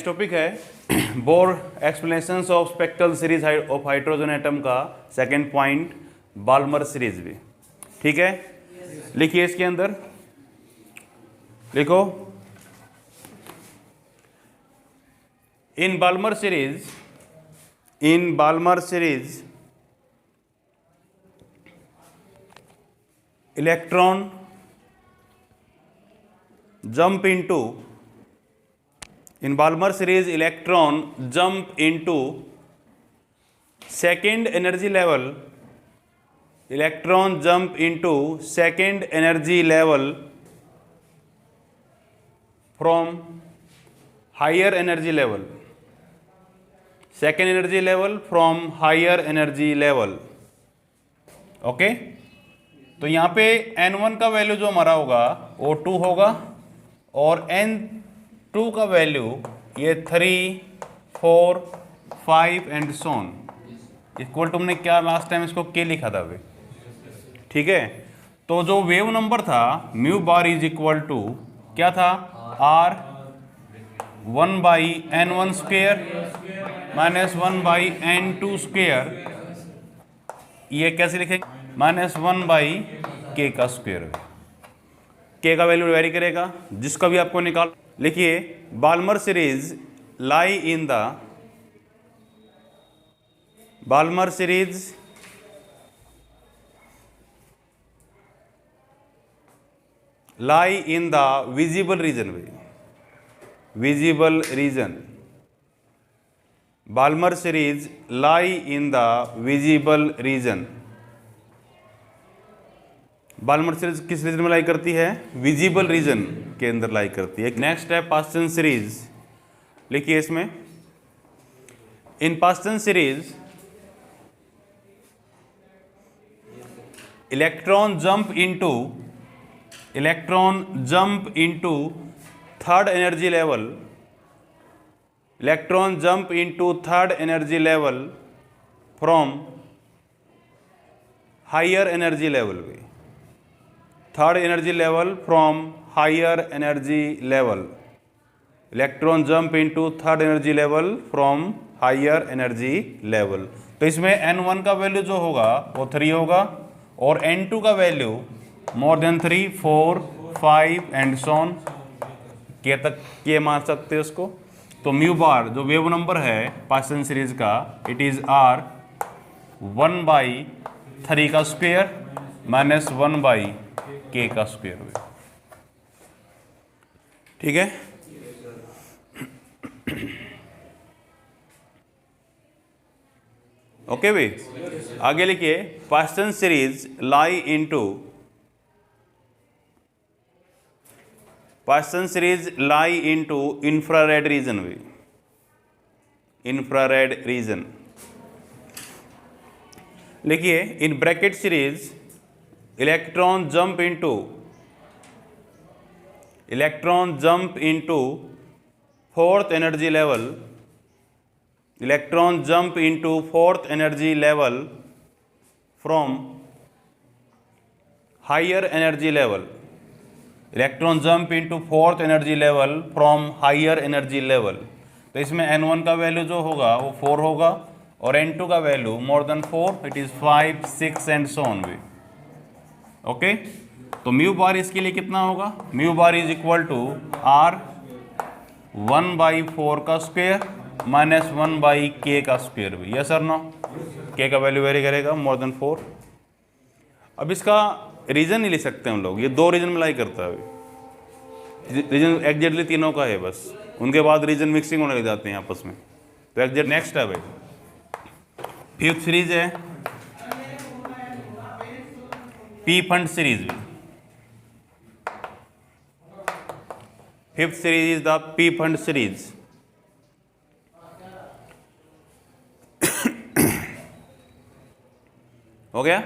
Next topic है Bohr explanations of spectral series of hydrogen atom का second point Balmer series भी, ठीक है। लिखिए इसके अंदर, लिखो in Balmer series electron jump into second energy level from higher energy level, second energy level from higher energy level, okay. तो यहाँ पे n1 का वैल्यू जो हमारा होगा वो 2 होगा और n2 का वैल्यू ये 3, 4, 5 एंड सोन इक्वल टू, हमने क्या लास्ट टाइम इसको के लिखा था भाई, ठीक है। तो जो वेव नंबर था mu bar is equal to क्या था, r 1/n1 square minus 1/n2 square, ये कैसे लिखेंगे, -1/k का स्क्वेयर। के का वैल्यू वेरी करेगा, जिसका भी आपको निकाल। लिखिए Balmer series lie in the visible region, Balmer series lie in the visible region. Balmer series किस रीजन में लाई करती है, विजिबल रीजन के अंदर लाई करती है। नेक्स्ट है पास्टन सीरीज, लिखिए इसमें in Paschen series electron jump into third energy level from higher energy level, third energy level from higher energy level, electron jump into third energy level from higher energy level. तो इसमें n1 का value जो होगा वो 3 होगा और n2 का value more then 3, 4, 5 and सोन के तक ये मान सकते हैं उसको। तो म्यू बार जो वेव नंबर है पास्टन सीरीज का, इट इज r 1/3 का स्क्वेयर माइनस 1/k का स्क्वेयर, ठीक है। ओके भाई, आगे लिखिए Paschen series lie into infrared region, लिखिए in Brackett series electron jump into fourth energy level from higher energy level, तो इसमें n1 का वैल्यू जो होगा वो 4 होगा और n2 का value more than 4, it is 5, 6 and so on भी, ओके। तो म्यू बार इसके लिए कितना होगा, mu bar is equal to r 1/4 का स्क्वेयर माइनस 1/k का स्क्वेयर भी, यस और नो। k का वैल्यू वेरी करेगा मोर देन 4। अब इसका रीजन नहीं ले सकते हम लोग, ये 2 रीजन में लाई करता है, रीजन एग्जैक्टली तीनों का है बस, उनके बाद रीजन मिक्सिंग होने लग जाते हैं आपस में। तो एग्जैक्ट नेक्स्ट है भाई, फिफ्थ सीरीज है Pfund series, fifth series is the Pfund series. हो गया,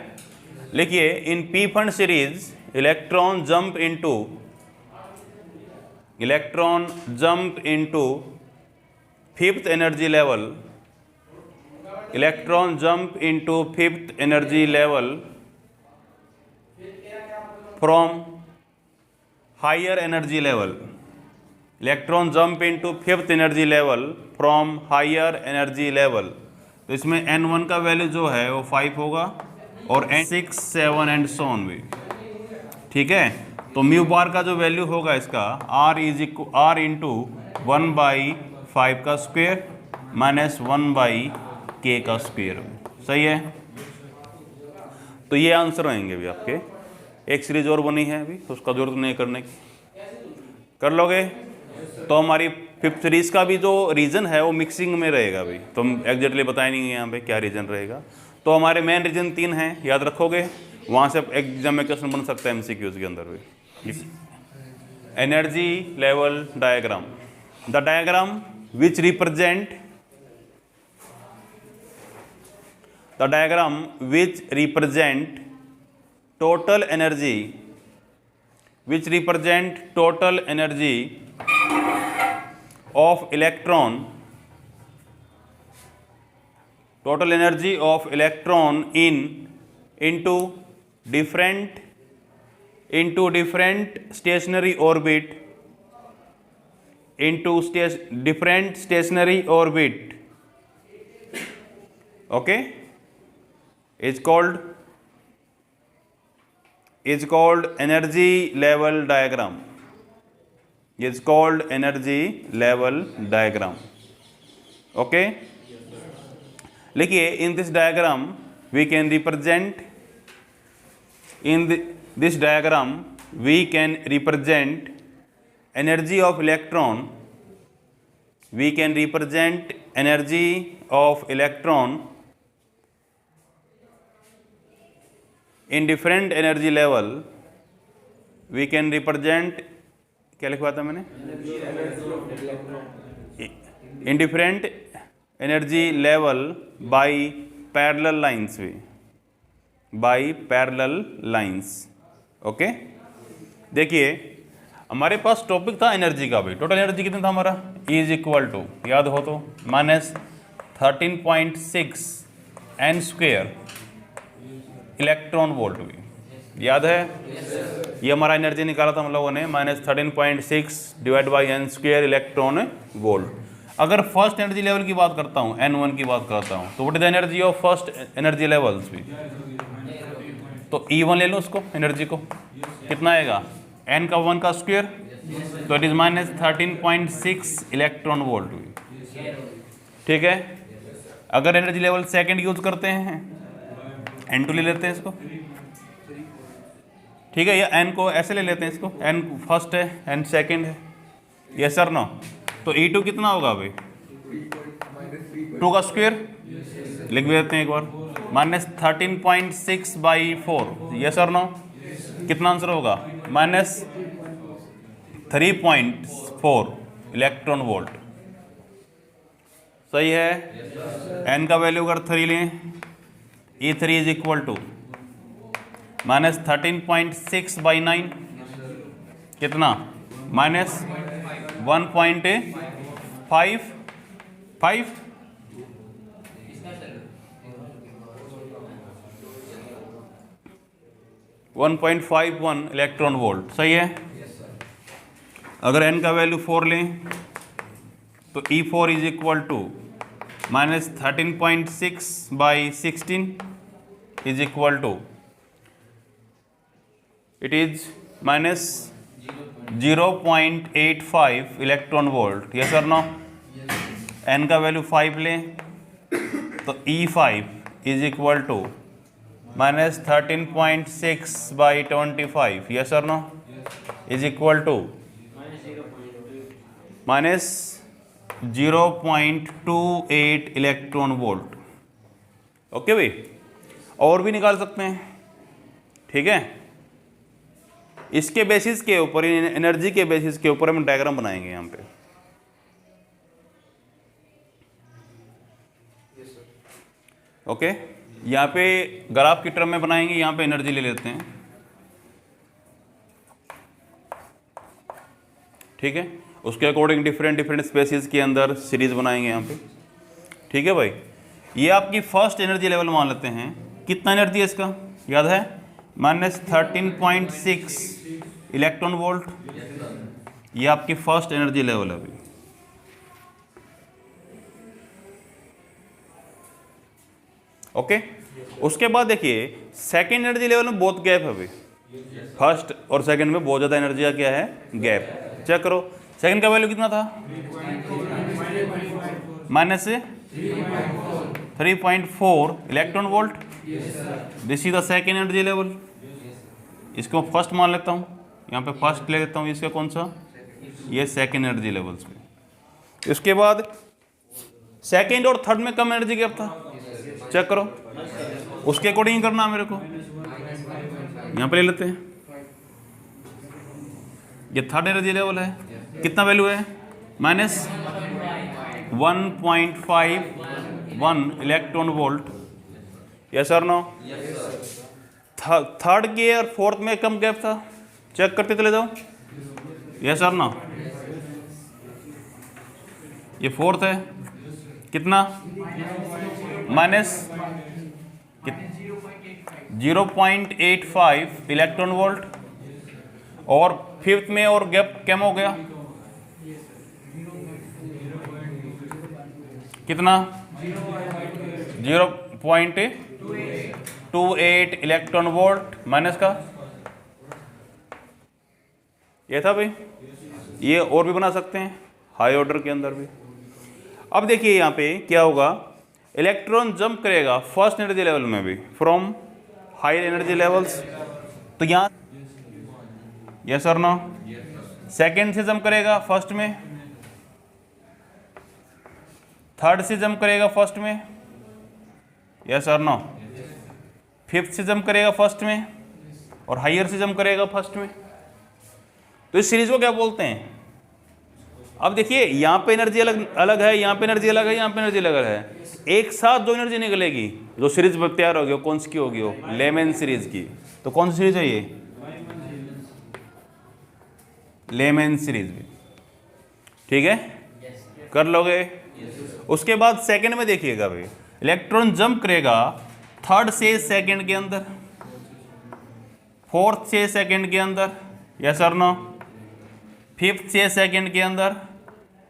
लिखिए in Pfund series electron jump into fifth energy level from higher energy level, electron jump into fifth energy level from higher energy level. तो इसमें n1 का value जो है वो 5 होगा और n6, 7 एंड so on भी, ठीक है। तो म्यू बार का जो वैल्यू होगा इसका r इंटू 1/5 का स्क्वायर माइनस 1/k का स्क्वायर, सही है। तो ये आंसर होंगे अभी आपके। एक सीरीज और बनी है अभी, उसका जरूरत नहीं करने की, कर लोगे। तो हमारी फिफ्थ सीरीज का भी जो रीजन है वो मिक्सिंग में रहेगा अभी, तो हम एग्जैक्टली बताए नहीं यहाँ पे क्या रीजन रहेगा। तो हमारे मेन रीजन 3 हैं, याद रखोगे, वहाँ से एग्जाम में क्वेश्चन बन सकता है एमसीक्यूज के अंदर भी। Energy level diagram, the diagram which represent total energy of electron into different stationary orbit okay, is called energy level diagram. Okay, लिखिए, in this diagram we can represent energy of electron. We can represent energy of electron in different energy level. We can represent, क्या लिखवा था मैंने, in different energy level by parallel lines भी, by parallel lines. Okay, देखिए हमारे पास topic था energy का भी। टोटल एनर्जी कितना था हमारा, E इज इक्वल टू, याद हो तो, minus 13.6 n square electron volt भी, याद है। ये हमारा एनर्जी निकाला था हम लोगों ने, minus 13.6 divide by n square electron volt. अगर फर्स्ट एनर्जी लेवल की बात करता हूँ, n1 की बात करता हूँ, तो what is the energy of first energy levels भी, तो E1 ले लो उसको, एनर्जी को कितना आएगा, n का 1 का स्क्वायर, तो it is minus 13.6 electron volt भी, ठीक है। अगर एनर्जी लेवल सेकंड यूज करते हैं, n2 ले लेते हैं इसको, ठीक है, या n को ऐसे ले लेते हैं इसको, n फर्स्ट है, n सेकंड है, यस सर नो। तो E2 कितना होगा भाई, 2 का स्क्वायर, लिख भी देते हैं एक बार, माइनस 13.6/4, यस और नो। कितना आंसर होगा, माइनस 3.4 इलेक्ट्रॉन वोल्ट, सही है। n का वैल्यू अगर 3 लें, E3 is equal to minus 13.6/9, कितना, माइनस 1.55 1.51 इलेक्ट्रॉन वोल्ट, सही है। अगर n का वैल्यू 4 लें, तो E4 is equal to minus 13.6/16 is equal to, it is minus 0.85 electron volt, yes और नो। n का वैल्यू 5 लें, तो E5 is equal to minus 13.6/25, yes और no, is equal to minus 0.28 electron volt. Okay भाई, और भी निकाल सकते हैं, ठीक है। इसके बेसिस के ऊपर, एनर्जी के बेसिस के ऊपर हम डायग्राम बनाएंगे यहाँ पे, ओके। यहाँ पे ग्राफ की टर्म में बनाएंगे, यहाँ पे एनर्जी ले लेते हैं, ठीक है। उसके अकॉर्डिंग डिफरेंट स्पेसिस के अंदर सीरीज बनाएंगे यहाँ पे, ठीक है भाई। ये आपकी फर्स्ट एनर्जी लेवल मान लेते हैं, कितना एनर्जी है इसका, याद है, माइनस 13.6 इलेक्ट्रॉन वोल्ट। ये आपकी फर्स्ट एनर्जी लेवल है अभी। ओके, उसके बाद देखिए सेकेंड एनर्जी लेवल में बहुत गैप है अभी। फर्स्ट और सेकंड में बहुत ज़्यादा एनर्जी का क्या है, गैप। चेक करो सेकंड का वैल्यू कितना था, माइनस से 3.4 electron volt. This is the second energy level. इसको फर्स्ट मान लेता हूँ, यहाँ पे फर्स्ट ले लेता हूँ। इसका कौन सा, ये सेकेंड एनर्जी लेवल्स में। इसके बाद सेकेंड और थर्ड में कम एनर्जी गैप था। चेक करो, उसके अकॉर्डिंग करना मेरे को। यहाँ पे ले लेते हैं, ये थर्ड एनर्जी लेवल है, कितना वैल्यू है, माइनस 1.51 इलेक्ट्रॉन वोल्ट। यस और नो। थर्ड के और फोर्थ में कम गैप था, चेक करते चले जाओ। यस और नो। ये फोर्थ है, कितना, माइनस 0.85 इलेक्ट्रॉन वोल्ट। और फिफ्थ में और गैप कम हो गया, कितना, 0.28 इलेक्ट्रॉन वोल्ट माइनस का। ये था भाई, ये और भी बना सकते हैं हाई ऑर्डर के अंदर भी। अब देखिए यहाँ पे क्या होगा, इलेक्ट्रॉन जंप करेगा फर्स्ट एनर्जी लेवल में भी फ्रॉम हायर एनर्जी लेवल्स। तो यहाँ यस और नो। सेकेंड से जंप करेगा फर्स्ट में, थर्ड से जंप करेगा फर्स्ट में, यस और नो। फिफ्थ से जंप करेगा फर्स्ट में, और हायर से जंप करेगा फर्स्ट में। तो इस सीरीज को क्या बोलते हैं। अब देखिए यहाँ पे एनर्जी अलग अलग है, यहाँ पे एनर्जी अलग है, यहाँ पे एनर्जी अलग है। एक साथ जो एनर्जी निकलेगी, जो सीरीज तैयार होगी वो कौन सी की होगी, वो लेमन सीरीज की। तो कौन सी सीरीज है ये, लेमन सीरीज भी। ठीक है, कर लोगे। उसके बाद सेकंड में देखिएगा भाई, इलेक्ट्रॉन जंप करेगा थर्ड से सेकंड के अंदर, फोर्थ से सेकंड के अंदर, यस और नो, फिफ्थ से सेकंड के अंदर,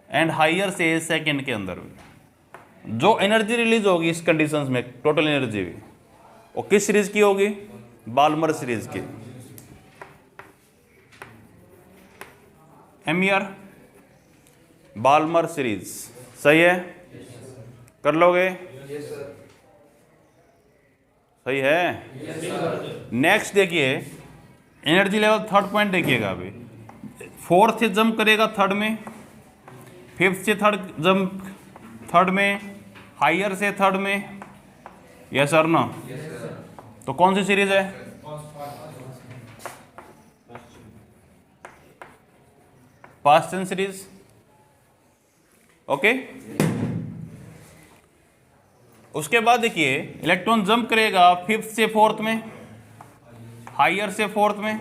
एंड हायर से सेकंड के अंदर। जो एनर्जी रिलीज होगी इस कंडीशंस में, टोटल एनर्जी भी, वो किस सीरीज की होगी, बाल्मर सीरीज की। एमईआर बाल्मर सीरीज, सही है, कर लोगे, सही है। नेक्स्ट देखिए एनर्जी लेवल थर्ड पॉइंट देखिएगा अभी। फोर्थ से जंप करेगा थर्ड में, फिफ्थ से थर्ड जंप थर्ड में, हायर से थर्ड में, यस और नो। तो कौन सी सीरीज है, पास्टन सीरीज। ओके, उसके बाद देखिए इलेक्ट्रॉन जंप करेगा फिफ्थ से फोर्थ में, हायर से फोर्थ में,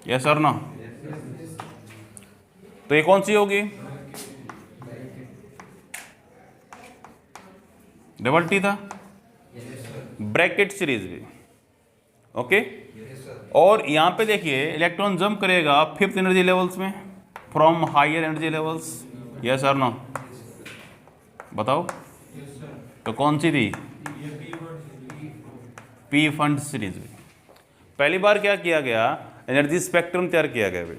यस और नो। तो ये कौन सी होगी, डबल टी था, ब्रैकेट सीरीज भी। ओके, और यहां पे देखिए इलेक्ट्रॉन जंप करेगा फिफ्थ एनर्जी लेवल्स में from higher energy levels, yes और नो। बताओ तो कौन सी थी, पी फंड सीरीज। पहली बार क्या किया गया, एनर्जी स्पेक्ट्रम तैयार किया गया भाई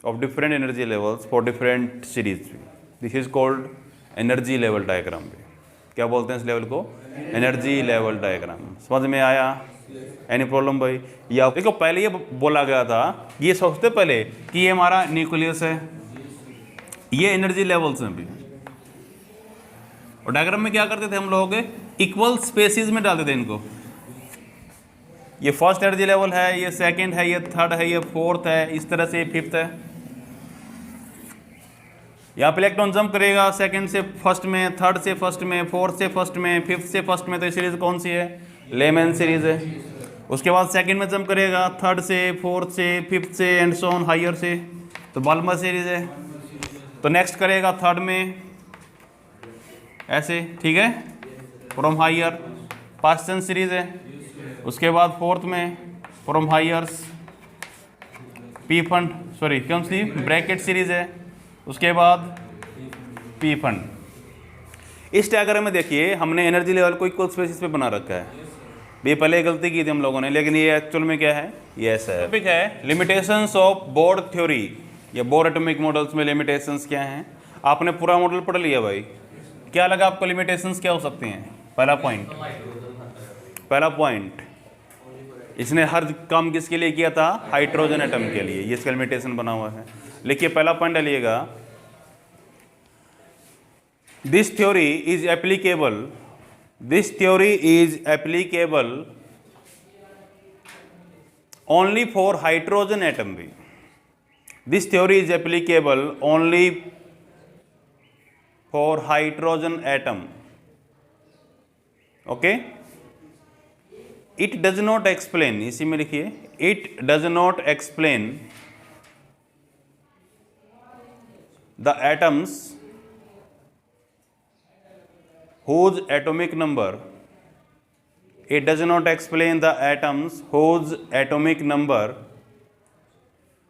of different energy levels for different series. This is called energy level diagram भी। क्या बोलते हैं इस लेवल को, एनर्जी लेवल डायग्राम। समझ में आया, एनी प्रॉब्लम भाई। या देखो पहले ये बोला गया था, ये सोचते पहले कि ये हमारा न्यूक्लियस है, ये एनर्जी लेवल्स हैं भी। और डायग्राम में क्या करते थे हम लोग, इक्वल स्पेसिस में डालते थे इनको। ये फर्स्ट एनर्जी लेवल है, ये सेकंड है, ये थर्ड है, ये फोर्थ है, इस तरह से फिफ्थ है। यहाँ पे इलेक्ट्रॉन जंप करेगा सेकंड से फर्स्ट में, थर्ड से फर्स्ट में, फोर्थ से फर्स्ट में, फिफ्थ से फर्स्ट में। तो ये सीरीज कौन सी है, लेमन सीरीज है। उसके बाद सेकंड में जंप करेगा थर्ड से, फोर्थ से, फिफ्थ से, एंड सो ऑन हायर से, तो बाल्मर सीरीज है। तो नेक्स्ट करेगा थर्ड में ऐसे, ठीक है, फ्रॉम हायर, पास्टन सीरीज है। उसके बाद फोर्थ में from highers, Pfund, sorry कौन सी ब्रैकेट सीरीज है, उसके बाद पी फंड। इस डायग्राम में देखिए हमने एनर्जी लेवल को इक्वल स्पेसिस पे बना रखा है। ये पहले गलती की थी हम लोगों ने, लेकिन ये एक्चुअल में क्या है, ये ऐसा है। टॉपिक है लिमिटेशंस ऑफ बोर थ्योरी, या बोर एटॉमिक मॉडल्स में लिमिटेशंस क्या हैं। आपने पूरा मॉडल पढ़ लिया भाई, क्या लगा आपको लिमिटेशंस क्या हो सकती हैं? पहला पॉइंट इसने हर काम किसके लिए किया था? हाइड्रोजन एटम के लिए, ये इसका लिमिटेशन बना हुआ है। लिखिए पहला पॉइंट डालिएगा, this theory is applicable only for hydrogen atom भी। This theory is applicable only for hydrogen atom. Okay? It does not explain, इसी में लिखिए, it does not explain the atoms whose atomic number, it does not explain the atoms whose atomic number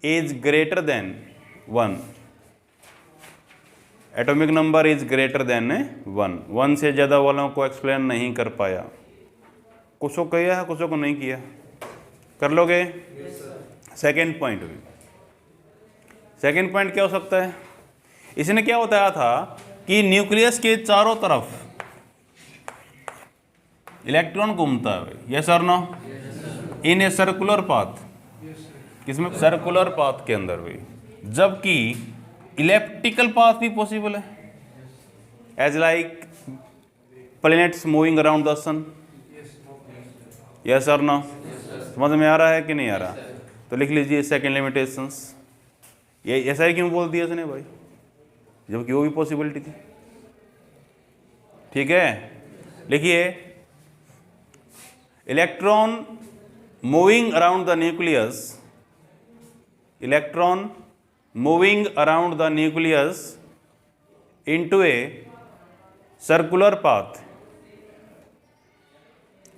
is greater than 1. Atomic number is greater than 1 से ज़्यादा वालों को explain नहीं कर पाया। कुछ को किया है, कुछ को नहीं किया। कर लोगे? सेकेंड पॉइंट भी, सेकेंड पॉइंट क्या हो सकता है? इसने क्या बताया था कि न्यूक्लियस के चारों तरफ इलेक्ट्रॉन घूमता है, यस और no, in a circular path. किसमें? सर्कुलर पाथ के अंदर भी, जबकि इलेप्टिकल पाथ भी पॉसिबल है, as like planets moving around the sun, yes और नो। समझ में आ रहा है कि नहीं आ रहा? तो लिख लीजिए सेकेंड लिमिटेशंस। ये ऐसा ही क्यों बोल दिया इसने भाई, जबकि वो भी पॉसिबिलिटी थी। ठीक है, लिखिए electron moving around the nucleus, electron moving around the nucleus into a circular path,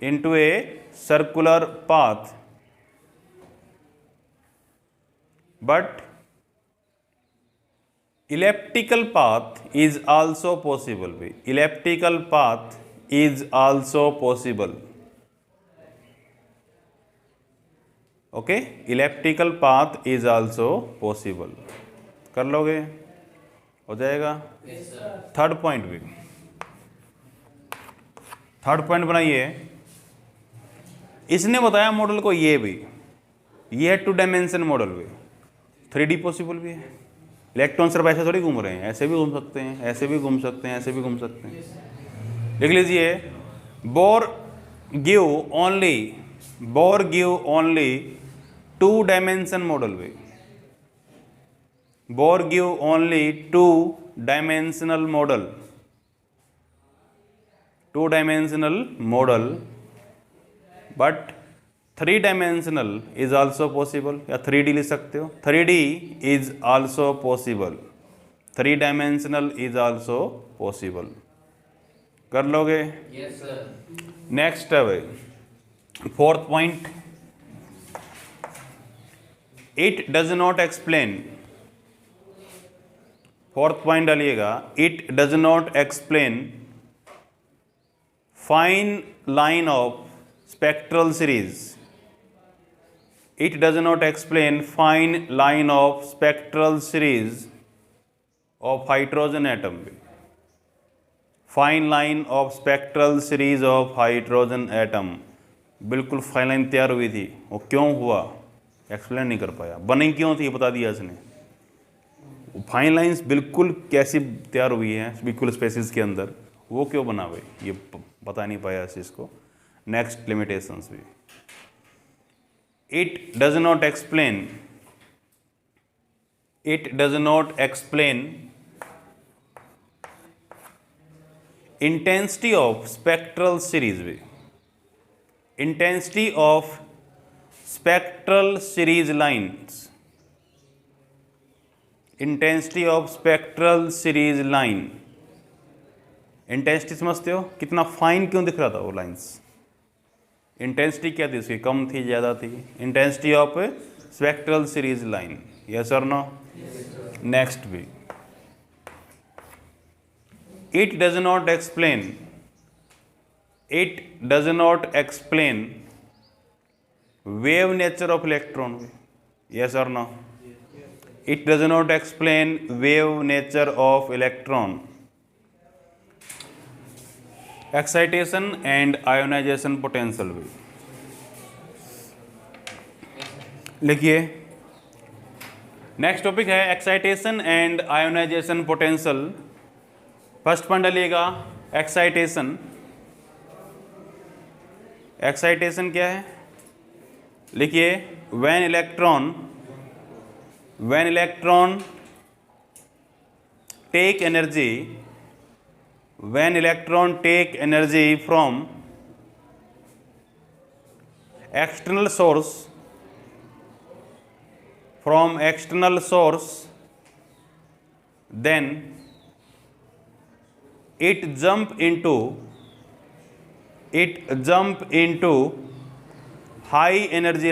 into a circular path, but elliptical path is also possible. Elliptical path is also possible. Okay, elliptical path is also possible. कर लोगे? हो जाएगा। Third point भी, third point बनाइए। इसने बताया model को ये भी, ये है 2 डायमेंशन मॉडल भी, 3D पॉसिबल भी है। इलेक्ट्रॉन सिर्फ ऐसे थोड़ी घूम रहे हैं, ऐसे भी घूम सकते हैं, ऐसे भी घूम सकते हैं, ऐसे भी घूम सकते हैं। लिख लीजिए Bohr gave only 2 dimension model भी। Bohr gave only 2 dimensional model, 2 dimensional model, but 3 dimensional is also possible, या 3D लिख सकते हो। 3D is also possible, 3 dimensional is also possible. कर लोगे? Yes sir. नेक्स्ट है भाई fourth point, it does not explain. Fourth point डालिएगा, it does not explain fine line of spectral series. It does not explain fine line of spectral series of hydrogen atom. Fine line of spectral series of hydrogen atom, बिल्कुल fine line तैयार हुई थी, वो क्यों हुआ explain नहीं कर पाया। बनी क्यों थी बता दिया इसने। फाइन लाइंस बिल्कुल कैसी तैयार हुई है बिल्कुल स्पेसिस के अंदर, वो क्यों बना भाई, ये बता नहीं पाया इस चीज़ को। नेक्स्ट लिमिटेशंस भी, it does not explain intensity of spectral series भी। Intensity of spectral series lines, intensity of spectral series line. Intensity समझते हो, कितना फाइन क्यों दिख रहा था वो लाइंस। इंटेंसिटी क्या थी उसकी, कम थी ज़्यादा थी। Intensity of spectral series line. Yes or no? Next B. It does not explain wave nature of electron. Yes or no? It does not explain wave nature of electron. Excitation and ionization potential भी लिखिए. Next topic है excitation and ionization potential. First point डालिएगा excitation. Excitation क्या है? लिखिए when electron take energy from external source, then it jump into high energy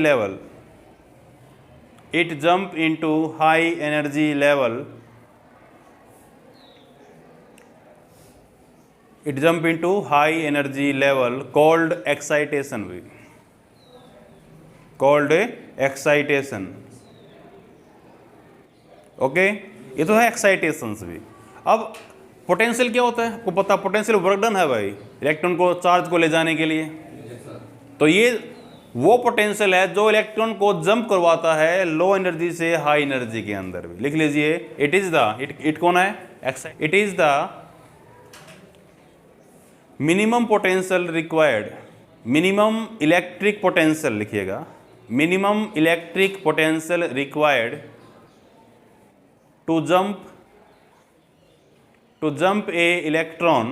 level. Called excitation. Okay ये तो है एक्साइटेशंस भी. अब पोटेंशियल क्या होता है आपको पता? पोटेंशियल वर्क डन है भाई इलेक्ट्रॉन को चार्ज को ले जाने के लिए. तो ये वो पोटेंशियल है जो इलेक्ट्रॉन को जंप करवाता है लो एनर्जी से हाई एनर्जी के अंदर भी. लिख लीजिए इट कौन है? It is the minimum potential required. Minimum electric potential लिखिएगा. Minimum electric potential required to jump a electron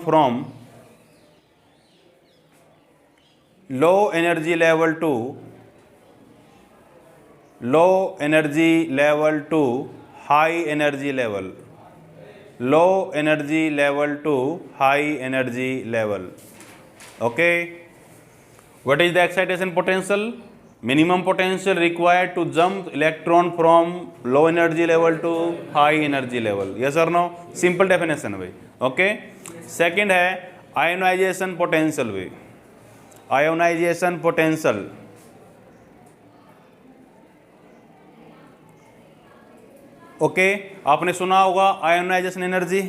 from low energy level to high energy level. Okay, what is the excitation potential? Minimum potential required to jump electron from low energy level to high energy level. Yes or no? Simple definition भाई. Okay. Second है ionization potential भाई. Ionization potential. Okay. आपने सुना होगा ionization energy.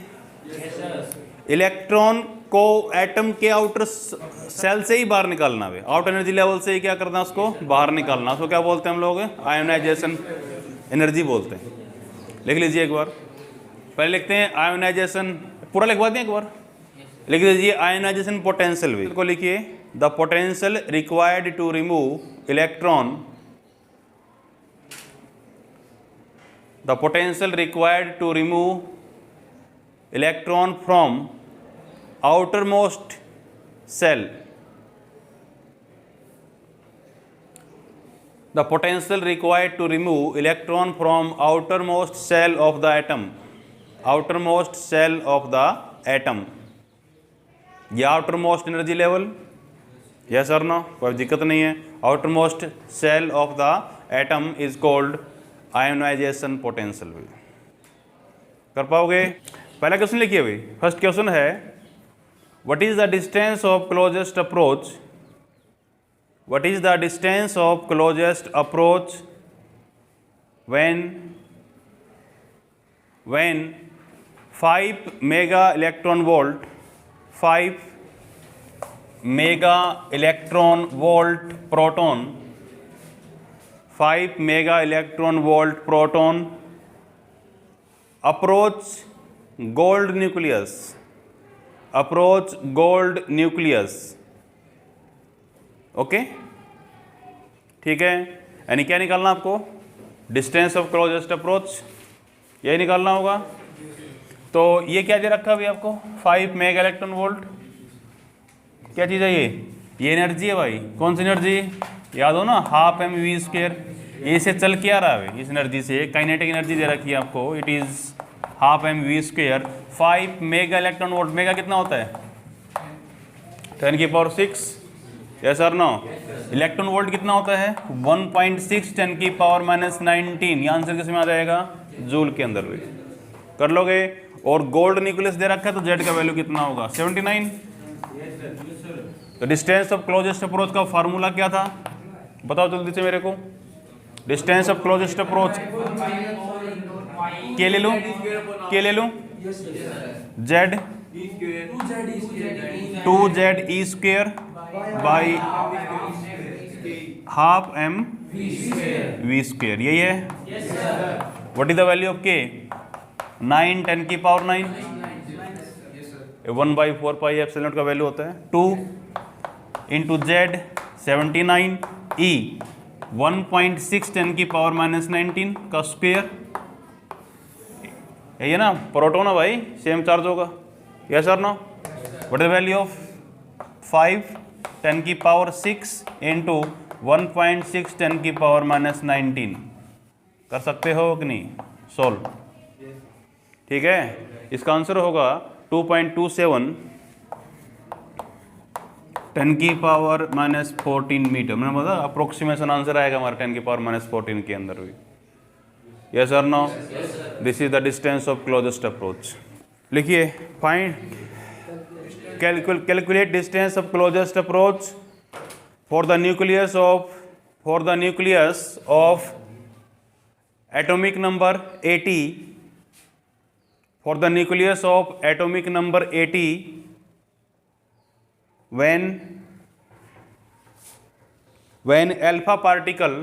Electron को atom के outer cell से ही बाहर निकालना है. आउट एनर्जी लेवल से ही क्या करना है? उसको बाहर निकालना. उसको क्या बोलते हैं हम लोग? आयोनाइजेशन एनर्जी बोलते हैं. लिख लीजिए एक बार. पहले लिखते हैं आयोनाइजेशन. पूरा लिखवा दें एक बार. लिख लीजिए आयोनाइजेशन पोटेंशियल भी को लिखिए. The potential required to remove electron from outermost cell. The potential required to remove electron from outermost cell of the atom. या outermost energy level. Yes or no? कोई दिक्कत नहीं है. outermost cell of the atom is called ionization potential. कर पाओगे? पहला question लिखिए भाई. फर्स्ट क्वेश्चन है what is the distance of closest approach when 5 mega electron volt proton approach gold nucleus. Okay ठीक है. यानी क्या निकालना आपको? डिस्टेंस ऑफ क्लोजेस्ट अप्रोच यही निकालना होगा. तो ये क्या दे रखा है भाई आपको? 5 मेगा इलेक्ट्रॉन वोल्ट. क्या चीज़ है ये एनर्जी है भाई. कौन सी एनर्जी? याद हो ना, हाफ mv². ये से चल के आ रहा है इस एनर्जी से. काइनेटिक एनर्जी दे रखी है आपको. It is half mv². 5 mega electron volt. Mega कितना होता है? 10⁶ यस और नो? इलेक्ट्रॉन वोल्ट कितना होता है? 1.6 10 की पावर माइनस 19। ये आंसर किस में आ जाएगा? जूल के अंदर भी कर लोगे। और गोल्ड न्यूक्लियस दे रखा है तो जेड का वैल्यू कितना होगा? 79। तो डिस्टेंस ऑफ क्लोजेस्ट अप्रोच का फार्मूला क्या था? बताओ जल्दी से मेरे को। डिस्टेंस ऑफ क्लोजेस्ट अप्रोच के ले लूं, के ले लूं? Z 2z E square by half M we square, यही है। What is the value of K? 9 10 की पावर 9, 1/4 पाई एप्सिलॉन का वैल्यू होता है। 2 इंटू जेड 79 ई 1.6 10 की पावर माइनस 19 का स्क्वेयर, यही है ना? प्रोटोन है भाई, सेम चार्ज होगा। यस और no? What is the value of 5 10 की पावर 6 इंटू 1.6 10 की पावर माइनस 19? कर सकते हो कि नहीं? सोल्व। ठीक है, इसका आंसर होगा 2.27 10 की पावर माइनस 14 मीटर। मैंने बोला अप्रोक्सीमेशन आंसर आएगा हमारा 10 की पावर माइनस 14 के अंदर भी। यस और no? This is the distance of closest approach. लिखिए, find calculate distance of closest approach for the nucleus of atomic number 80, for the nucleus of atomic number 80 when alpha particle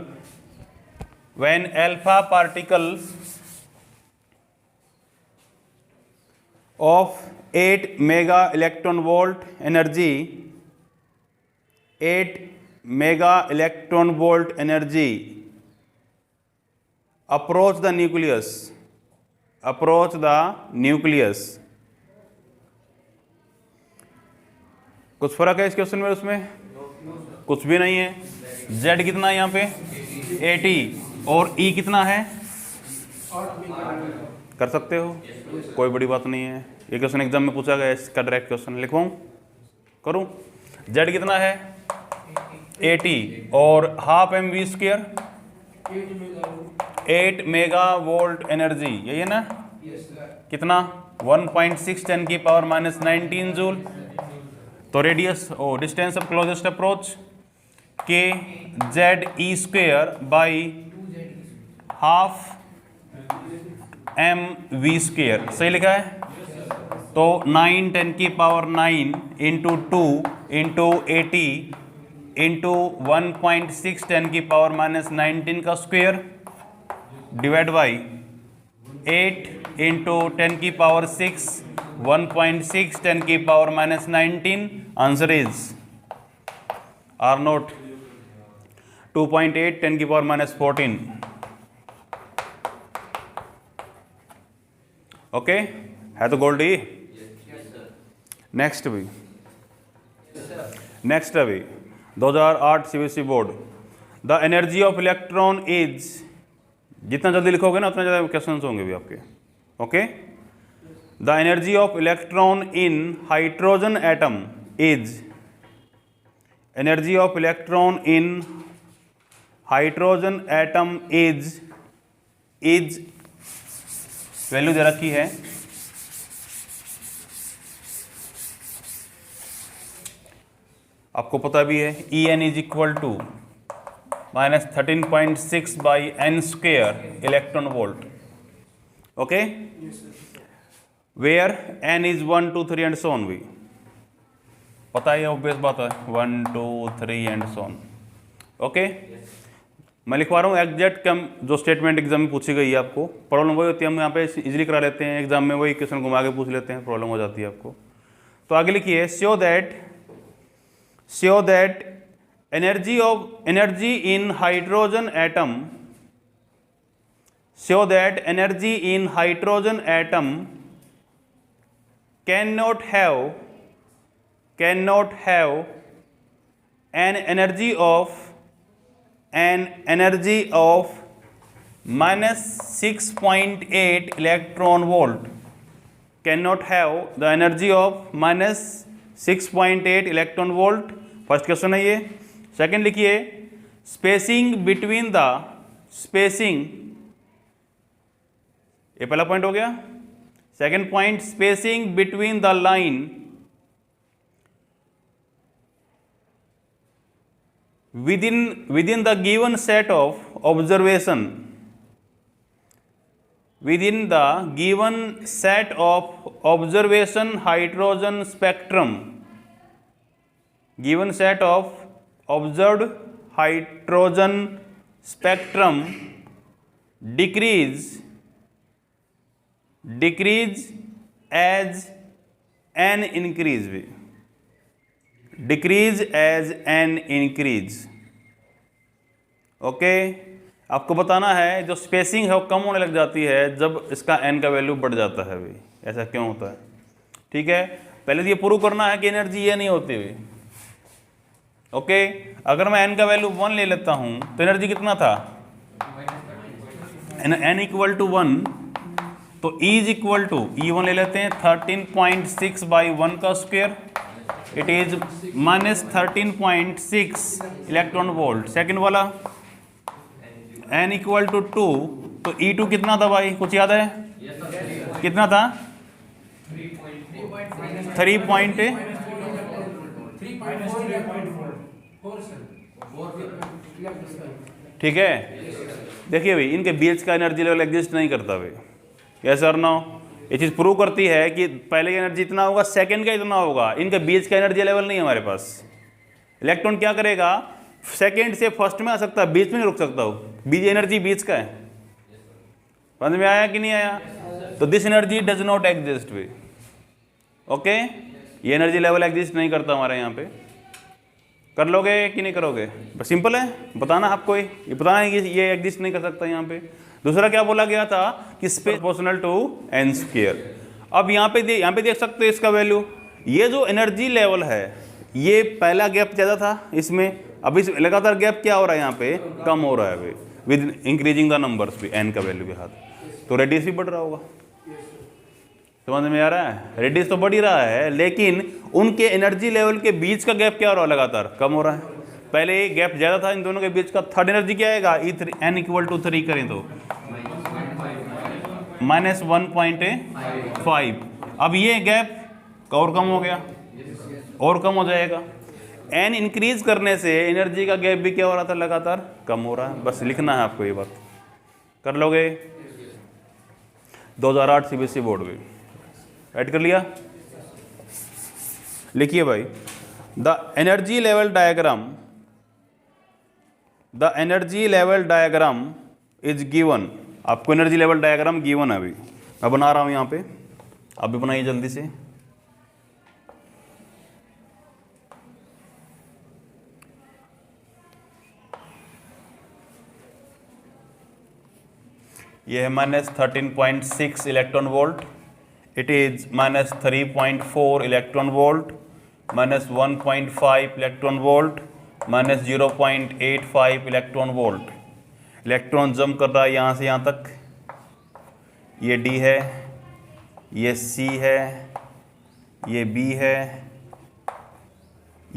of 8 mega electron volt energy approach the nucleus। कुछ फर्क है इस question में? उसमें कुछ भी नहीं है। Z कितना है यहाँ पे? 80 और E कितना है? कर सकते हो, कोई बड़ी बात नहीं है। ये क्वेश्चन एग्जाम में पूछा गया, इसका डायरेक्ट क्वेश्चन लिखवाऊं, करूं? Z कितना है? 80 और half M v square 8 mega volt energy, यही है ना? कितना? 1.6 10 की पावर माइनस 19 जूल। तो radius distance of closest approach के Z e square by half M we square, सही लिखा है? तो 9 10 की पावर 9 इंटू 2 इंटू 80 इंटू 1.6 10 की पावर माइनस 19 का स्क्वेयर डिवाइड बाई 8 इंटू 10 की पावर 6 1.6 10 की power minus 19। Answer is R naught 2.8 10 की पावर माइनस 14। ओके, है तो गोल्ड ही। नेक्स्ट अभी 2008 CBSE board. The energy of electron is, जितना जल्दी लिखोगे ना उतना ज़्यादा क्वेश्चन होंगे भी आपके। Okay, the energy of electron in hydrogen atom is, energy of electron in hydrogen atom is value दे रखी है, आपको पता भी है। E n is equal to minus 13.6 by N square electron volt. Okay, where n is 1 2 3 and so on भी पता है, ऑब्वियस बात है, 1 2 3 एंड सो ऑन। ओके, मैं लिखवा रहा हूँ एग्जैक्ट कम जो स्टेटमेंट एग्जाम में पूछी गई है। आपको प्रॉब्लम वही होती है, हम यहाँ पे इजीली करा लेते हैं, एग्जाम में वही क्वेश्चन घुमा के पूछ लेते हैं, प्रॉब्लम हो जाती है आपको। तो आगे लिखिए, show that energy in hydrogen atom, show that energy in hydrogen atom cannot have an energy of minus 6.8 electron volt, cannot have the energy of minus 6.8 electron volt first question है ये। Second लिखिए, spacing between the spacing, ये पहला point हो गया। Second point, spacing between the line within the given set of observation, within the given set of observation hydrogen spectrum, given set of observed hydrogen spectrum decrease as n increase, decrease as N increase. Okay, आपको बताना है जो spacing है वो कम होने लग जाती है जब इसका एन का वैल्यू बढ़ जाता है भाई। ऐसा क्यों होता है? ठीक है, पहले तो ये प्रूव करना है कि एनर्जी ये नहीं होती हुई। ओके, अगर मैं एन का वैल्यू 1 ले लेता हूं तो एनर्जी कितना था? एन इक्वल टू 1, तो E is equal to E1 ले लेते हैं 13.6 बाई 1 का square, it is -13.6 electron volt. Second वाला n इक्वल टू 2, तो E2 कितना था भाई, कुछ याद है? कितना था? 3. ठीक है, देखिए भाई इनके बीच का एनर्जी लेवल एग्जिस्ट नहीं करता भाई। यस और नो? ये चीज़ प्रूव करती है कि पहले का एनर्जी इतना होगा, सेकंड का इतना होगा, इनके बीच का एनर्जी लेवल नहीं है हमारे पास। इलेक्ट्रॉन क्या करेगा, सेकंड से फर्स्ट में आ सकता है, बीच में नहीं रुक सकता हो, बीच एनर्जी बीच का है। समझ में आया कि नहीं आया? तो this energy does not exist way. Okay, ये एनर्जी लेवल एग्जिस्ट नहीं करता हमारे यहाँ पे। कर लोगे कि नहीं करोगे? बस सिंपल है, बताना आपको ये बताना है कि ये एग्जिस्ट नहीं कर सकता यहाँ पे। दूसरा क्या बोला गया था कि space proportional to N square. अब यहाँ पे देख सकते हो इसका वैल्यू, ये जो एनर्जी लेवल है ये पहला गैप ज़्यादा था इसमें, अब इस लगातार गैप क्या हो रहा है यहाँ पे, कम हो रहा है विद इंक्रीजिंग द नंबर्स भी एन का वैल्यू के साथ, तो रेडियस भी बढ़ रहा होगा। समझ में आ रहा है? रेडियस तो बढ़ ही रहा है, लेकिन उनके एनर्जी लेवल के बीच का गैप क्या हो रहा है, लगातार कम हो रहा है। पहले गैप ज़्यादा था इन दोनों के बीच का, थर्ड एनर्जी क्या आएगा, E3 n इक्वल टू 3 करें तो -1.5। अब ये गैप और कम हो गया, और कम हो जाएगा। n इंक्रीज करने से एनर्जी का गैप भी क्या हो रहा था, लगातार कम हो रहा है। बस लिखना है आपको ये बात, कर लोगे? 2008 CBSE बोर्ड में ऐड कर लिया? लिखिए भाई, the energy level diagram is given. आपको एनर्जी लेवल डायग्राम गिवन है अभी, मैं बना रहा हूं यहां पे, आप भी बनाइए जल्दी से। ये है -13.6 electron volt, it is -3.4 electron volt, -1.5 electron volt, -0.85 electron volt. Electron jump कर रहा है यहाँ से यहाँ तक, ये D है, ये C है, ये B है,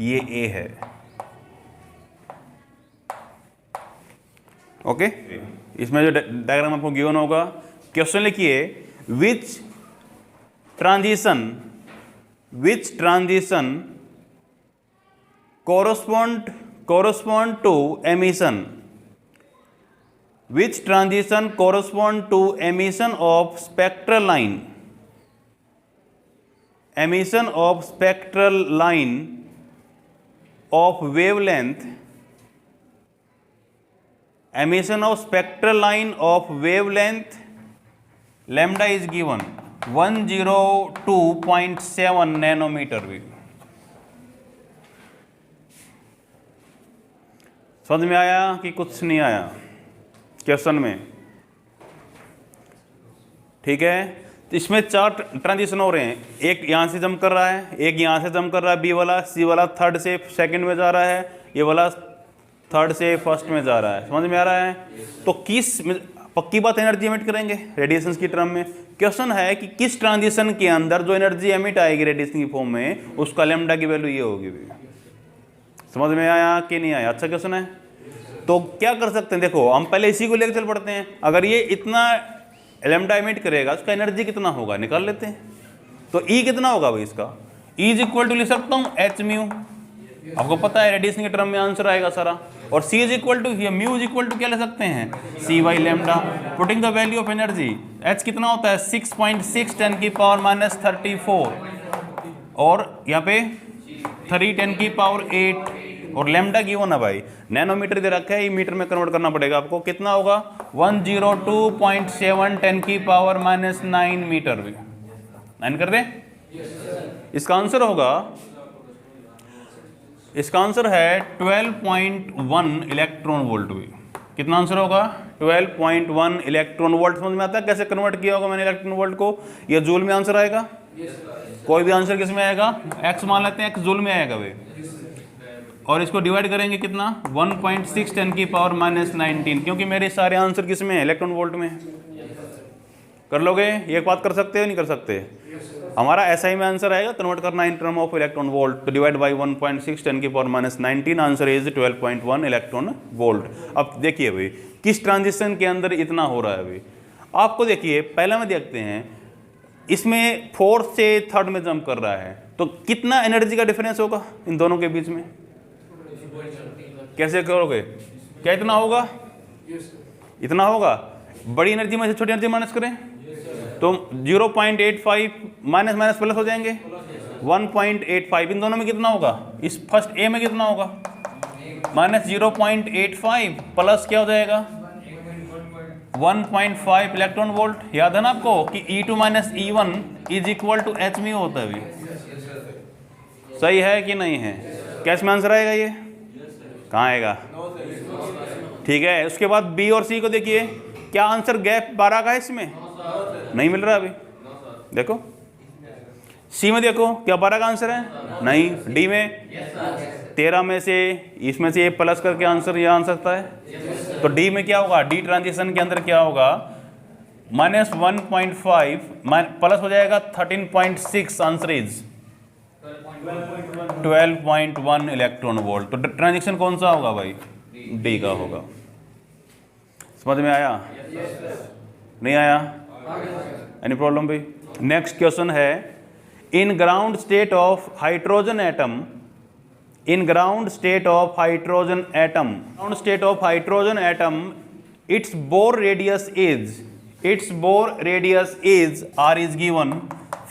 ये A है। ओके, इसमें जो डायग्राम आपको गिवन होगा, क्वेश्चन लिखिए, विच transition correspond to emission, which transition correspond to emission of spectral line, emission of spectral line of wavelength, emission of spectral line of wavelength lambda is given 102.7 nanometre भी। समझ में आया कि कुछ नहीं आया क्वेश्चन में? ठीक है, तो इसमें 4 ट्रांजिशन हो रहे हैं, एक यहाँ से जंप कर रहा है, एक यहाँ से जंप कर रहा है, बी वाला, सी वाला थर्ड से सेकंड में जा रहा है, ये वाला थर्ड से फर्स्ट में जा रहा है। समझ में आ रहा है? तो किस, पक्की बात एनर्जी एमिट करेंगे रेडिएशन की टर्म में। क्वेश्चन है कि किस ट्रांजिशन के अंदर जो एनर्जी एमिट आएगी रेडिएशन की फॉर्म में, उसका लैम्डा की वैल्यू ये होगी। समझ में आया कि नहीं आया? अच्छा क्वेश्चन है। तो क्या कर सकते हैं, देखो हम पहले इसी को लेकर चल पड़ते हैं। अगर ये इतना लैम्डा एमिट करेगा, उसका एनर्जी कितना होगा निकाल लेते हैं। तो ई कितना होगा भाई इसका? ई इज इक्वल टू लिख सकता हूँ एच म्यू, आपको पता है रेडिएशन के टर्म में आंसर आएगा सारा। और c is equal to, mu is equal to क्या ले सकते हैं, c by lambda. Putting the value of energy, h कितना होता है 6.6 10 की पावर माइनस 34, और यहाँ पे 3 10 की पावर 8, और लैम्डा की वो ना भाई नैनोमीटर दे रखा है, ये मीटर में कन्वर्ट करना पड़ेगा आपको। कितना होगा 102.7 10 की पावर माइनस 9 मीटर। 9 कर दे। इसका आंसर होगा, इसका आंसर है 12.1 इलेक्ट्रॉन वोल्ट भी। कितना आंसर होगा 12.1 इलेक्ट्रॉन वोल्ट। समझ में आता है कैसे कन्वर्ट किया होगा मैंने इलेक्ट्रॉन वोल्ट को? ये जूल में आंसर आएगा। कोई भी आंसर किस में आएगा, एक्स मान लेते हैं, एक्स जूल में आएगा भाई। और इसको डिवाइड करेंगे कितना 1.6 10 की पावर माइनस 19, क्योंकि मेरे सारे आंसर किस में है, इलेक्ट्रॉन वोल्ट में। कर लोगे? ये बात कर सकते हो नहीं कर सकते? हमारा एसआई में आंसर आएगा कन्वर्ट करना in term of electron volt, तो डिवाइड बाई 1.6 10 की power minus 19, answer is 12.1 electron volt. अब देखिए भाई किस ट्रांजिशन के अंदर इतना हो रहा है भाई। आपको देखिए पहले में देखते हैं, इसमें फोर्थ से थर्ड में जंप कर रहा है, तो कितना एनर्जी का डिफरेंस होगा इन दोनों के बीच में? कैसे करोगे? क्या इतना होगा? इतना होगा। बड़ी एनर्जी में से छोटी एनर्जी माइनस करें तो 0.85 माइनस माइनस प्लस हो जाएंगे 1.85। इन दोनों में कितना होगा? इस फर्स्ट ए में कितना होगा माइनस 0.85 प्लस क्या हो जाएगा 1.5 इलेक्ट्रॉन वोल्ट। याद है ना आपको कि E2 minus E1 is equal to H mu होता है भी। सही है कि नहीं है? कैसे में आंसर आएगा ये? कहाँ आएगा? ठीक है। उसके बाद बी और सी को देखिए, क्या आंसर गैप 12 का है इसमें? नहीं मिल रहा अभी। देखो सी में देखो क्या 12 का आंसर है? नहीं। डी में 13 में से इसमें से ये प्लस करके आंसर ये आ सकता है। तो डी में क्या होगा? डी ट्रांजिशन के अंदर क्या होगा माइनस 1.5 प्लस हो जाएगा 13.6, आंसर इज 12.1 इलेक्ट्रॉन वोल्ट। तो ट्रांजिशन कौन सा होगा भाई? डी का होगा। समझ में आया? नहीं आया? एनी प्रॉब्लम भाई? नेक्स्ट क्वेश्चन है, in ground state of hydrogen atom, in ground state of hydrogen atom, ground state of hydrogen atom, it's Bohr radius is, it's Bohr radius is R is given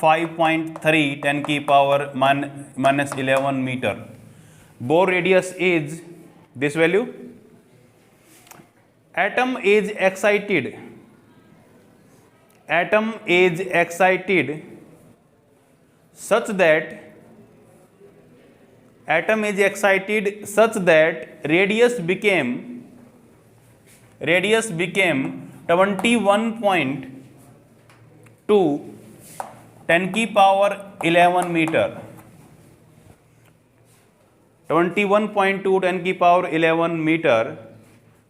5.3 10 की power minus 11 metre. Bohr radius is this value. Atom is excited, atom is excited such that, atom is excited such that radius became 21.2 10 की power 11 metre. 21.2 10 की power 11 metre.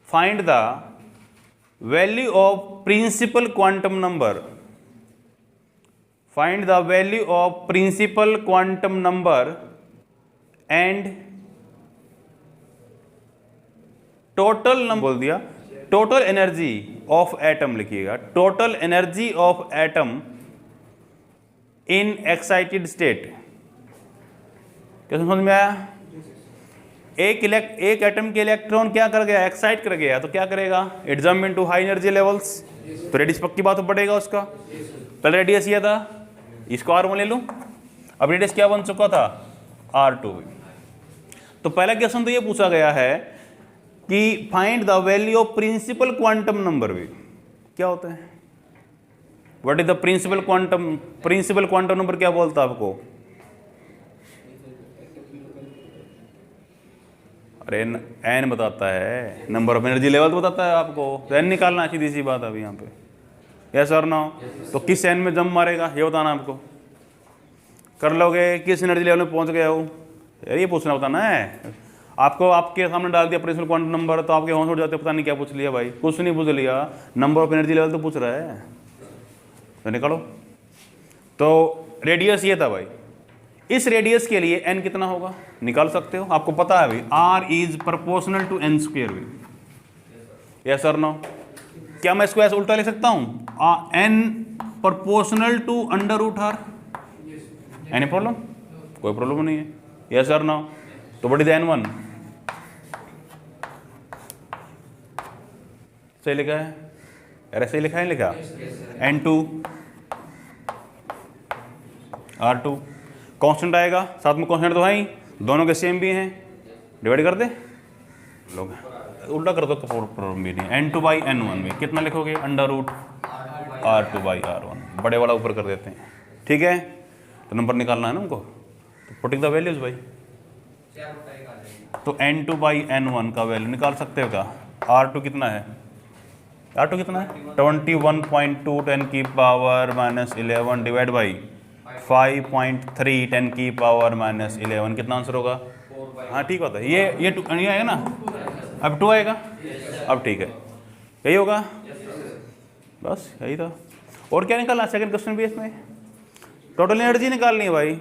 Find the value of principal quantum number, find the value of principal quantum number and total number, बोल दिया total energy of atom लिखिएगा, total energy of atom in excited state। क्या समझ में आया? एक atom के electron क्या कर गया? एक्साइट कर गया, तो क्या करेगा? It jump into high energy levels. तो रेडियस पक्की बात तो पड़ेगा उसका। पहले रेडियस ये था, इसको R1 ले लूँ। अब रेडियस क्या बन चुका था? R2। तो पहला क्वेश्चन तो ये पूछा गया है कि find the value of principal quantum number भी। क्या होता है? What is the principal quantum? Principal quantum number क्या बोलता है आपको? अरे एन बताता है, नंबर ऑफ एनर्जी लेवल तो बताता है आपको। तो एन निकालना सीधी सी बात है अभी यहाँ पे। यस और नो? तो किस एन में जंप मारेगा ये बताना आपको। कर लोगे? किस एनर्जी लेवल में पहुँच गए हो यार, ये पूछना बताना है आपको। आपके सामने डाल दिया प्रिंसिपल क्वांटम नंबर, तो आपके होश उड़ जाते, पता नहीं क्या पूछ लिया भाई। कुछ नहीं पूछ लिया, नंबर ऑफ एनर्जी लेवल तो पूछ रहा है। तो निकालो। तो रेडियस ये था भाई। इस रेडियस के लिए n कितना होगा निकाल सकते हो, आपको पता है भाई r is proportional to n square भी। यस और नो? क्या मैं इसको ऐसे उल्टा लिख सकता हूं, n proportional to under root r? Any problem? कोई प्रॉब्लम नहीं है। यस और नो? तो व्हाट इज n1? सही लिखा है? अरे सही लिखा है, लिखा n2 r2 कांस्टेंट आएगा, साथ में कांस्टेंट तो है ही, दोनों के सेम भी हैं, डिवाइड कर दे लोग, उल्टा कर दो तो प्रॉब्लम भी नहीं। n2 बाई n1 में कितना लिखोगे, under root r2 by r1, बड़े वाला ऊपर कर देते हैं, ठीक है। तो नंबर निकालना है ना हमको, तो पुटिंग द वैल्यूज भाई, तो n2 बाई n1 का वैल्यू निकाल सकते हो क्या, r2 कितना है, r2 कितना है 21.2 10 की पावर माइनस 11 डिवाइड बाई 5.3 10 की पावर माइनस 11, कितना आंसर होगा, हाँ ठीक होता है, ये आएगा ना, अब 2 आएगा, अब ठीक है, यही होगा, बस यही था। और क्या निकालना, सेकंड क्वेश्चन भी इसमें टोटल एनर्जी निकालनी है भाई,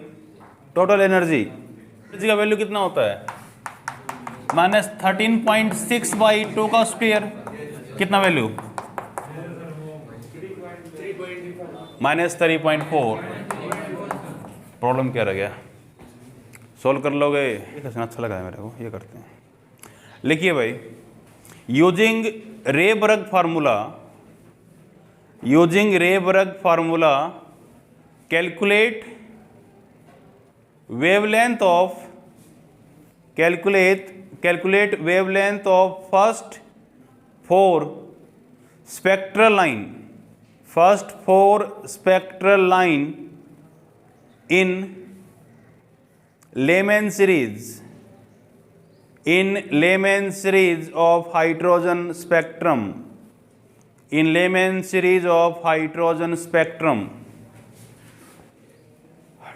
टोटल एनर्जी का वैल्यू कितना होता है, माइनस 13.6 बाई 2 का स्क्वायर, कितना वैल्यू, माइनस 3.4। प्रॉब्लम क्या रह गया, सोल्व कर लोगे, ये क्वेश्चन अच्छा लगा है मेरे को, ये करते हैं। लिखिए भाई, using Rydberg formula, using Rydberg formula calculate wavelength of, calculate wavelength of first 4 spectral line, first 4 spectral line in Lyman series, in Lyman series of hydrogen spectrum, in Lyman series of hydrogen spectrum।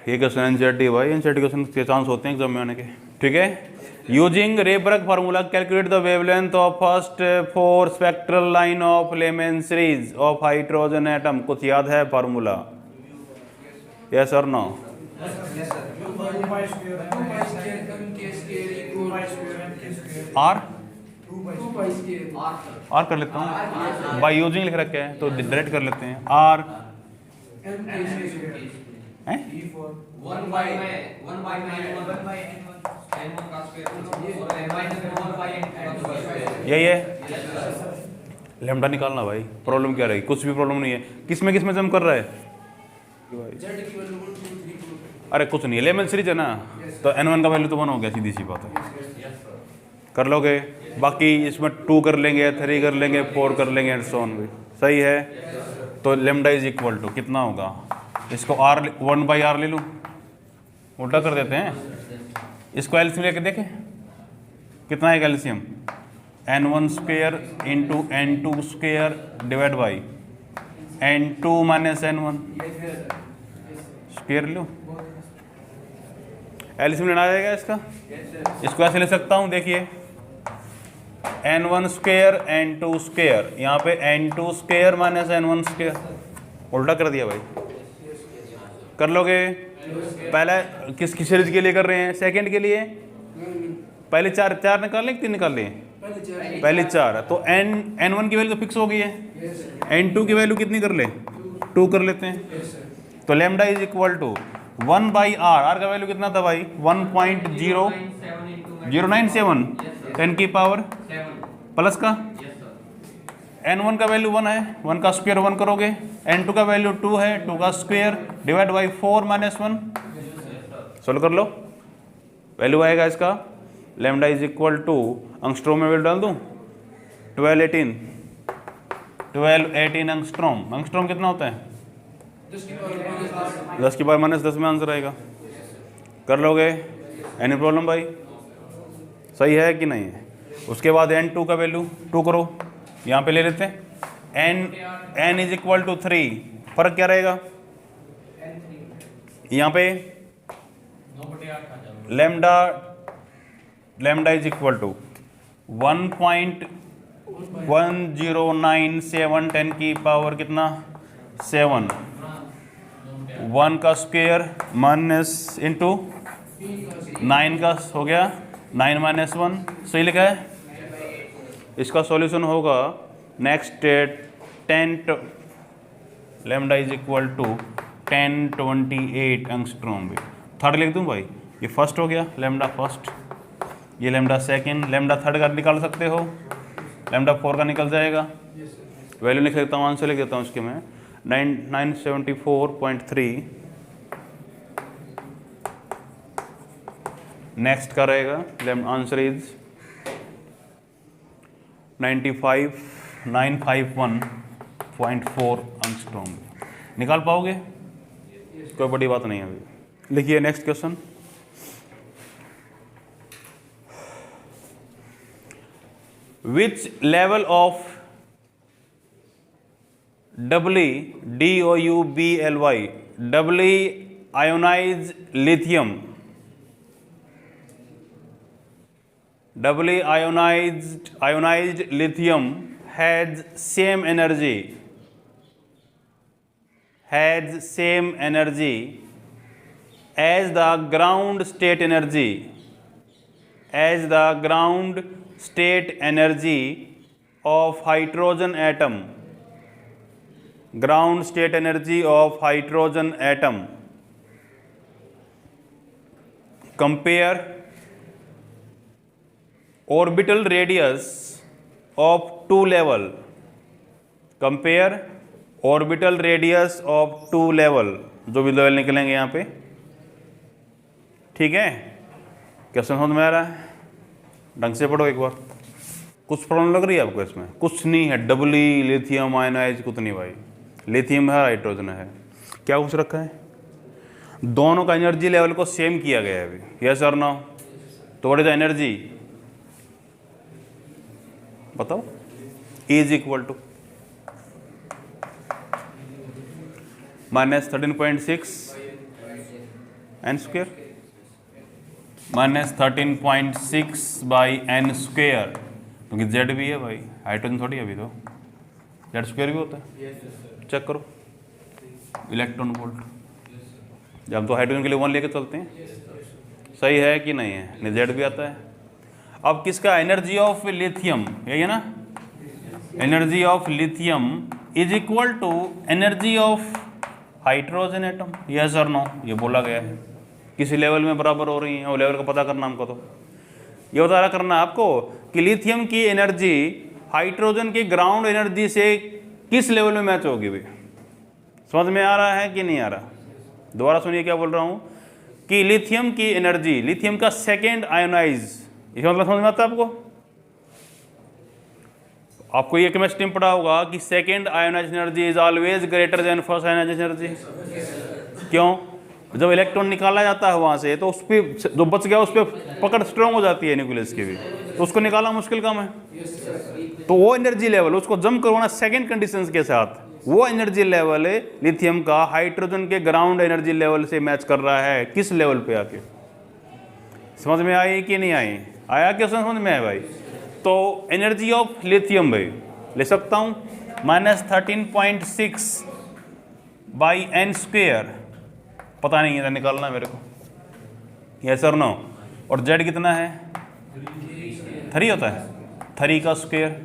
ये question NCERT भाई, NCERT question के chance होते हैं exam में आने के, ठीक है। Using Rydberg formula calculate the wavelength of first 4 spectral line of Lyman series of hydrogen atom, कुछ याद है फार्मूला, यस और नो? आर कर लेता हूँ, बाई यूजिंग लिख रखे हैं तो डायरेक्ट कर लेते हैं, आर यही है, लैम्डा निकालना भाई, प्रॉब्लम क्या रहेगी, कुछ भी प्रॉब्लम नहीं है, किस में जम कर रहा है, अरे कुछ नहीं है, लेमन सीरीज है ना, तो n1 का वैल्यू तो 1 हो गया, सीधी सी बात है, कर लोगे। बाकी इसमें 2 कर लेंगे, 3 कर लेंगे, 4 कर लेंगे एंड सो ऑन भी, सही है। तो लेमडा इज इक्वल टू कितना होगा, इसको r 1 बाई r ले लूँ, उल्टा कर देते हैं, इसको एलसीएम लेके देखें कितना है LCM, n1 square into n2 square divide by n2 minus n1 square low, LCM लेना जाएगा इसका, इसको ऐसे ले सकता हूँ, देखिए n1 स्क्वायर n2 स्क्वायर, यहाँ पे n2 square minus n1 square, उल्टा कर दिया भाई, कर लोगे। पहले किस सीरीज के लिए कर रहे हैं, सेकंड के लिए, पहले चार निकाल लें, 3 निकाल लें, पहले 4, तो n1 की वैल्यू तो फिक्स हो गई है, n2 की वैल्यू कितनी कर ले, 2 कर लेते हैं, तो lambda is equal to 1 by R का वैल्यू कितना था भाई, 1.0097 10 की पावर प्लस का, n1 का वैल्यू 1 है, 1 का स्क्वायर 1 करोगे, n2 का वैल्यू 2 है, 2 का square divide by 4 minus 1, solve कर लो, वैल्यू आएगा इसका, lambda is equal to, angstrom में वैल्यू डाल दूँ 1218 एंगस्ट्रॉम, एंगस्ट्रॉम कितना होता है 10 की पावर माइनस 10 में आंसर आएगा, कर लोगे, एनी प्रॉब्लम भाई, सही है कि नहीं है। उसके बाद n2 का वैल्यू 2 करो, यहाँ पे ले लेते हैं, n इज इक्वल टू 3, फर्क क्या रहेगा, यहाँ पे लेमडा इज इक्वल टू 1.1097 10 की पावर कितना 7, 1 का स्क्वायर माइनस इंटू 9 का हो गया 9 माइनस 1, सही लिखा है। इसका सॉल्यूशन होगा next 10 lambda is equal to 1028 angstrom. Third लिख दूं भाई, ये फर्स्ट हो गया लैम्डा फर्स्ट, ये लैम्डा सेकंड, लैम्डा थर्ड का निकाल सकते हो, लैम्डा 4 का निकल जाएगा। वैल्यू लिख देता हूँ, आंसर लिख देता हूँ इसके मैं 974.3। नेक्स्ट का रहेगा आंसर इज 95951.4 एंगस्ट्रॉम। निकाल पाओगे? कोई बड़ी बात नहीं है अभी। लिखिए next question. Which level of doubly ionized lithium has same energy as the ground state energy of hydrogen atom. Ground state energy of hydrogen atom. Compare orbital radius of two level. Compare orbital radius of two level. जो भी level निकलेंगे यहाँ पे, ठीक है? Question समझ में आ रहा है? ढंग से पढ़ो एक बार। कुछ प्रॉब्लम लग रही है आपको इसमें? कुछ नहीं है, डबली लिथियम आयनाइज कुछ नहीं भाई, लिथियम है हाइड्रोजन है। क्या पूछ रखा है? दोनों का एनर्जी लेवल को सेम किया गया है अभी, यस और नो? तो व्हाट इज द एनर्जी? बताओ। Is equal to -13.6 N square -13.6 by N square, क्योंकि जेड भी है भाई, हाइड्रोजन थोड़ी अभी तो जेड स्क्वेयर भी होता है। चेक करो इलेक्ट्रॉन वोल्ट, जब हम तो हाइड्रोजन के लिए 1 लेके चलते हैं, सही है कि नहीं है? नहीं, जेड भी आता है। अब किसका एनर्जी ऑफ लिथियम, यही है ना? Energy of lithium is equal to energy of hydrogen atom, yes और नो? ये बोला गया है। किसी लेवल में बराबर हो रही है, वो लेवल का पता करना हमको। तो ये बता करना आपको कि लिथियम की एनर्जी हाइड्रोजन की ग्राउंड एनर्जी से किस लेवल में मैच होगी भाई। समझ में आ रहा है कि नहीं आ रहा? दोबारा सुनिए क्या बोल रहा हूँ कि लिथियम की एनर्जी, लिथियम का सेकेंड आयोनाइज, इसका मतलब समझ में आता है आपको? आपको ये केमिस्ट्री में पढ़ा होगा कि second ionize energy is always greater than first ionize energy. क्यों? जब इलेक्ट्रॉन निकाला जाता है वहां से, तो उस पर जो बच गया उस पर पकड़ स्ट्रांग हो जाती है न्यूक्लियस की भी, तो उसको निकालना मुश्किल काम है। तो वो एनर्जी लेवल उसको जम करवाना सेकेंड कंडीशंस के साथ, वो एनर्जी लेवल लिथियम का हाइड्रोजन के ग्राउंड एनर्जी लेवल से मैच कर रहा है। किस लेवल पे आके? समझ में आई कि नहीं आई? आया क्वेश्चन समझ में आया भाई? तो एनर्जी ऑफ लिथियम भाई ले सकता हूँ -13.6 बाई एन स्क्वेयर, पता नहीं है, निकालना मेरे को, यस और नो? और जेड कितना है? 3 होता है, 3 का स्क्वायर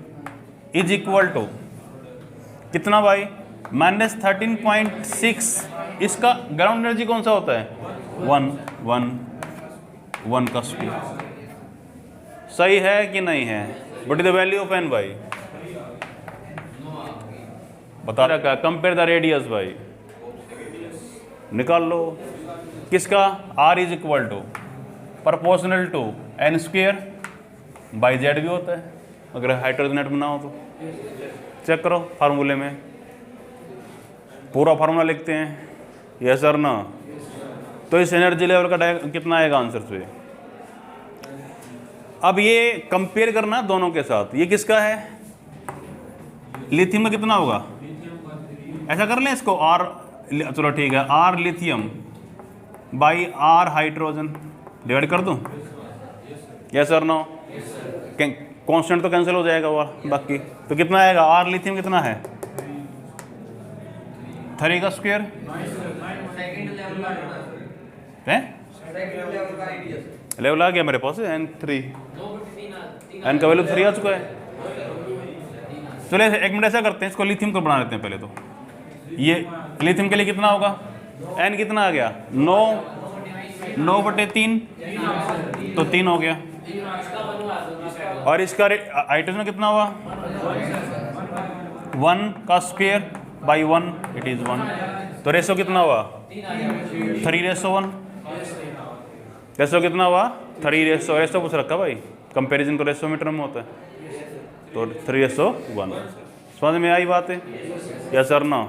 इज इक्वल टू कितना भाई? -13.6। इसका ग्राउंड एनर्जी कौन सा होता है? 1 का स्क्वायर। सही है कि नहीं है? What is the value of N भाई? बता रखा। कंपेयर द रेडियस भाई, निकाल लो। किसका? R is equal to proportional to N square by Z भी होता है अगर हाइड्रोजन एटम ना हो तो। चेक करो फार्मूले में, पूरा फार्मूला लिखते हैं, यस और ना? तो इस एनर्जी लेवल का कितना आएगा आंसर पे? अब ये कंपेयर करना दोनों के साथ। ये किसका है? लिथियम में कितना होगा? ऐसा कर लें इसको, R, चलो ठीक है, R lithium by R hydrogen divide कर दूं, यस और नो? कांस्टेंट तो कैंसिल हो जाएगा वो बाकी, तो कितना आएगा? R लिथियम कितना है? 3 का स्क्वायर लेवल आ गया मेरे पास N3, N का वैल्यू 3 आ चुका है। चलिए एक मिनट ऐसा करते हैं, इसको लिथियम को बना लेते हैं पहले। तो ये लिथियम के लिए कितना होगा, N कितना आ गया 9/3, तो 3 हो गया। और इसका हाइड्रोजन कितना हुआ 1 का स्क्वायर बाई 1, इट इज 1। तो रेशो कितना हुआ 3:1। रेशो कितना हुआ 3:1। रेशो पूछ रखा भाई, कंपैरिजन तो रेशो मीटर में होता है, तो 3:1। समझ में आई बात है, यस सर ना।